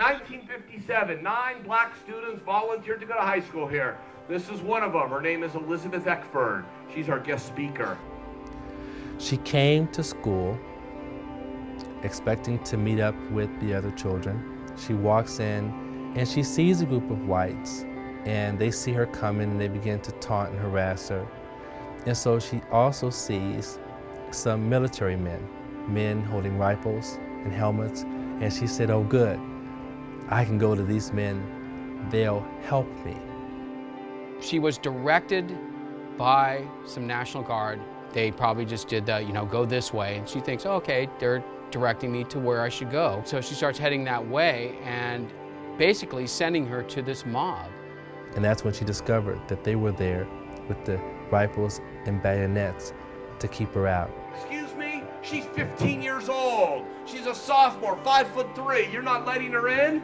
1957, 9 black students volunteered to go to high school here. This is one of them. Her name is Elizabeth Eckford. She's our guest speaker. She came to school expecting to meet up with the other children. She walks in and she sees a group of whites, and they see her coming and they begin to taunt and harass her. And so she also sees some military men holding rifles and helmets, and she said, oh good, I can go to these men, they'll help me. She was directed by some National Guard. They probably just did the, go this way, and she thinks, oh, okay, they're directing me to where I should go. So she starts heading that way and basically sending her to this mob. And that's when she discovered that they were there with the rifles and bayonets to keep her out. Excuse me? She's 15 years old. She's a sophomore, 5'3". You're not letting her in?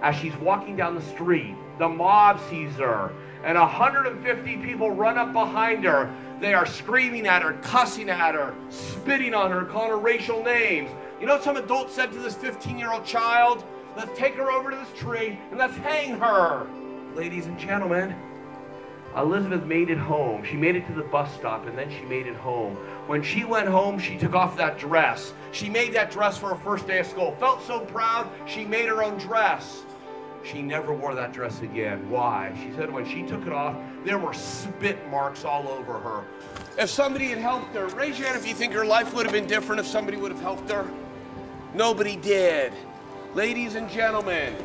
As she's walking down the street, the mob sees her, and 150 people run up behind her. They are screaming at her, cussing at her, spitting on her, calling her racial names. You know what some adult said to this 15-year-old child? Let's take her over to this tree and let's hang her. Ladies and gentlemen, Elizabeth made it home. She made it to the bus stop, and then she made it home. When she went home, she took off that dress. She made that dress for her first day of school. Felt so proud, she made her own dress. She never wore that dress again. Why? She said when she took it off, there were spit marks all over her. If somebody had helped her, raise your hand if you think her life would have been different if somebody would have helped her. Nobody did. Ladies and gentlemen,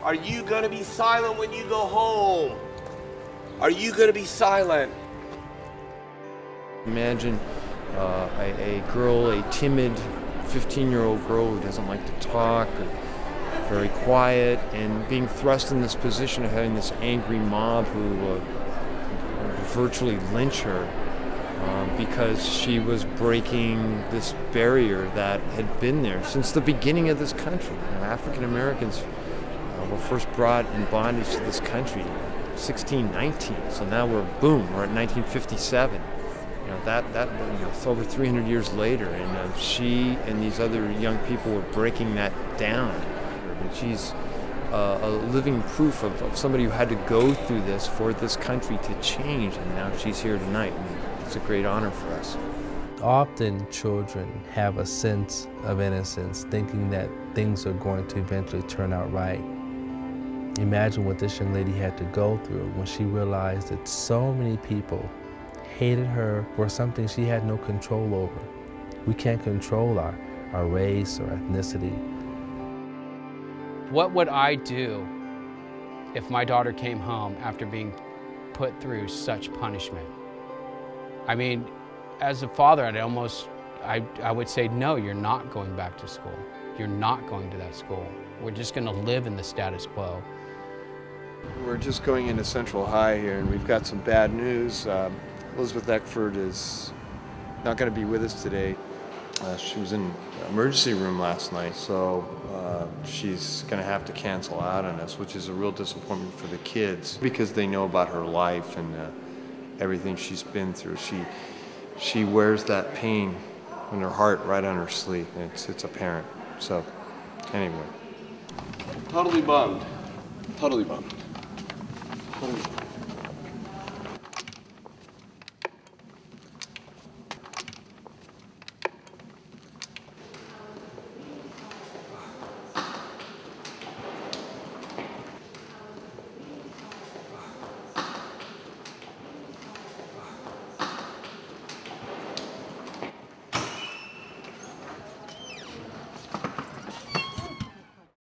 are you going to be silent when you go home? Are you going to be silent? Imagine a girl, a timid 15-year-old girl who doesn't like to talk, very quiet, and being thrust in this position of having this angry mob who virtually lynch her because she was breaking this barrier that had been there since the beginning of this country. African Americans were first brought in bondage to this country in 1619, so now we're at 1957. It's over 300 years later, and she and these other young people were breaking that down. And she's a living proof of somebody who had to go through this for this country to change, and now she's here tonight, and it's a great honor for us. Often children have a sense of innocence, thinking that things are going to eventually turn out right. Imagine what this young lady had to go through when she realized that so many people hated her for something she had no control over. We can't control our race or ethnicity. What would I do if my daughter came home after being put through such punishment? I mean, as a father, I would say, no, you're not going back to school. You're not going to that school. We're just going to live in the status quo. We're just going into Central High here, and we've got some bad news. Elizabeth Eckford is not going to be with us today. She was in the emergency room last night, so she's going to have to cancel out on us, which is a real disappointment for the kids because they know about her life and everything she's been through. She wears that pain in her heart right on her sleeve. It's apparent. So, anyway. Totally bummed. Totally bummed. Totally bummed.